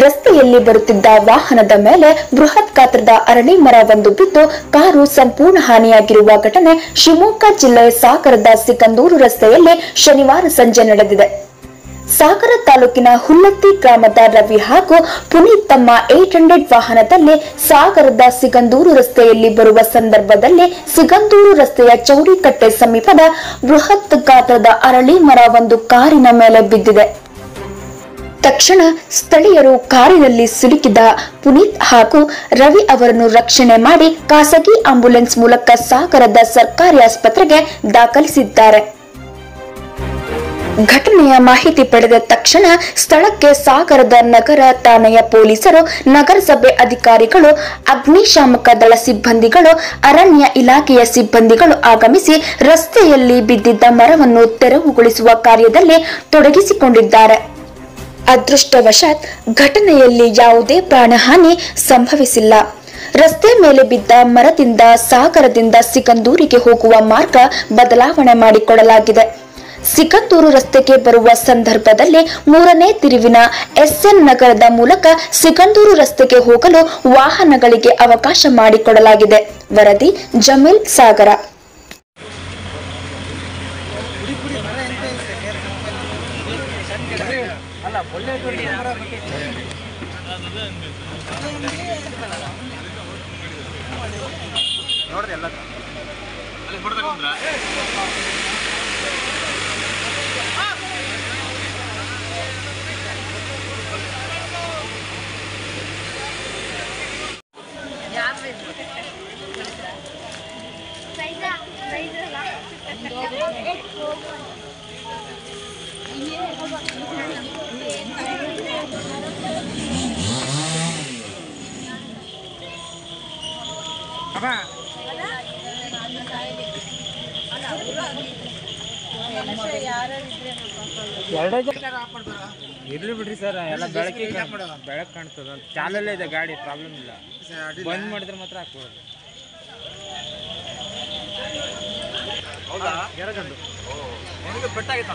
ರಸ್ತೆಯಲ್ಲಿ ಬರುತ್ತಿದ್ದ ವಾಹನದ ಮೇಲೆ ಬೃಹತ್ ಗಾತ್ರದ ಅರಳಿ ಮರವೊಂದು ಬಿದ್ದು ಕಾರು ಸಂಪೂರ್ಣ ಹಾನಿಯಾಗಿರುವ ಘಟನೆ ಶಿವಮೊಗ್ಗ ಜಿಲ್ಲೆಯ ಸಾಗರದ ಸಿಕಂದೂರು ರಸ್ತೆಯಲ್ಲಿ ಶನಿವಾರ ಸಂಜೆ ನಡೆದಿದೆ. ಸಾಗರ ತಾಲೂಕಿನ ಹುಲ್ಲತ್ತಿ ಗ್ರಾಮದ ರವಿ ಹಾಗೂ ಪುನೀತ್ ತಮ್ಮ 800 ವಾಹನದಲ್ಲಿ ಸಾಗರದ ಸಿಗಂದೂರು ರಸ್ತೆಯಲ್ಲಿ ಬರುವ ಸಂದರ್ಭದಲ್ಲಿ ಸಿಗಂದೂರು ರಸ್ತೆಯ ಚೌಡಿಕಟ್ಟೆ ಸಮೀಪದ ಬೃಹತ್ ಗಾತ್ರದ ಅರಳಿ ಮರ ಒಂದು ಕಾರಿನ ಮೇಲೆ ಬಿದ್ದಿದೆ. ತಕ್ಷಣ ಸ್ಥಳೀಯರು ಕಾರಿನಲ್ಲಿ ಸಿಲುಕಿದ ಪುನೀತ್ ಹಾಗೂ ರವಿ ಅವರನ್ನು ರಕ್ಷಣೆ ಮಾಡಿ ಖಾಸಗಿ ಆಂಬ್ಯುಲೆನ್ಸ್ ಮೂಲಕ ಸಾಗರದ ಸರ್ಕಾರಿ ಆಸ್ಪತ್ರೆಗೆ ದಾಖಲಿಸಿದ್ದಾರೆ. ಘಟನೆಯ ಮಾಹಿತಿ ಪಡೆದ ತಕ್ಷಣ ಸ್ಥಳಕ್ಕೆ ಸಾಗರದ ನಗರ ಠಾಣೆಯ ಪೊಲೀಸರು, ನಗರಸಭೆ ಅಧಿಕಾರಿಗಳು, ಅಗ್ನಿಶಾಮಕ ದಳ ಸಿಬ್ಬಂದಿಗಳು, ಅರಣ್ಯ ಇಲಾಖೆಯ ಸಿಬ್ಬಂದಿಗಳು ಆಗಮಿಸಿ ರಸ್ತೆಯಲ್ಲಿ ಬಿದ್ದಿದ್ದ ಮರವನ್ನು ತೆರವುಗೊಳಿಸುವ ಕಾರ್ಯದಲ್ಲಿ ತೊಡಗಿಸಿಕೊಂಡಿದ್ದಾರೆ. ಅದೃಷ್ಟವಶಾತ್ ಘಟನೆಯಲ್ಲಿ ಯಾವುದೇ ಪ್ರಾಣಹಾನಿ ಸಂಭವಿಸಿಲ್ಲ. ರಸ್ತೆ ಮೇಲೆ ಬಿದ್ದ ಮರದಿಂದ ಸಾಗರದಿಂದ ಸಿಗಂದೂರಿಗೆ ಹೋಗುವ ಮಾರ್ಗ ಬದಲಾವಣೆ ಮಾಡಿಕೊಡಲಾಗಿದೆ. ಸಿಗಂದೂರು ರಸ್ತೆಗೆ ಬರುವ ಸಂದರ್ಭದಲ್ಲಿ 3ನೇ ತಿರುವಿನ SN ನಗರದ ಮೂಲಕ ಸಿಗಂದೂರು ರಸ್ತೆಗೆ ಹೋಗಲು ವಾಹನಗಳಿಗೆ ಅವಕಾಶ ಮಾಡಿಕೊಡಲಾಗಿದೆ. ವರದಿ ಜಮೀಲ್, ಸಾಗರ. ಇರ್ಲಿ ಬಿಡ್ರಿ ಸರ್, ಎಲ್ಲ ಬೆಳಕು ಕಾಣ್ತದ. ಚಾಲಲ್ಲೇ ಇದೆ ಗಾಡಿ, ಪ್ರಾಬ್ಲಮ್ ಇಲ್ಲ. ಬಂದ್ ಮಾಡಿದ್ರೆ ಮಾತ್ರ ಹಾಕ್ಬೋದು. ಹೌದಾ, ಬೆಟ್ಟ ಆಗಿತ್ತ.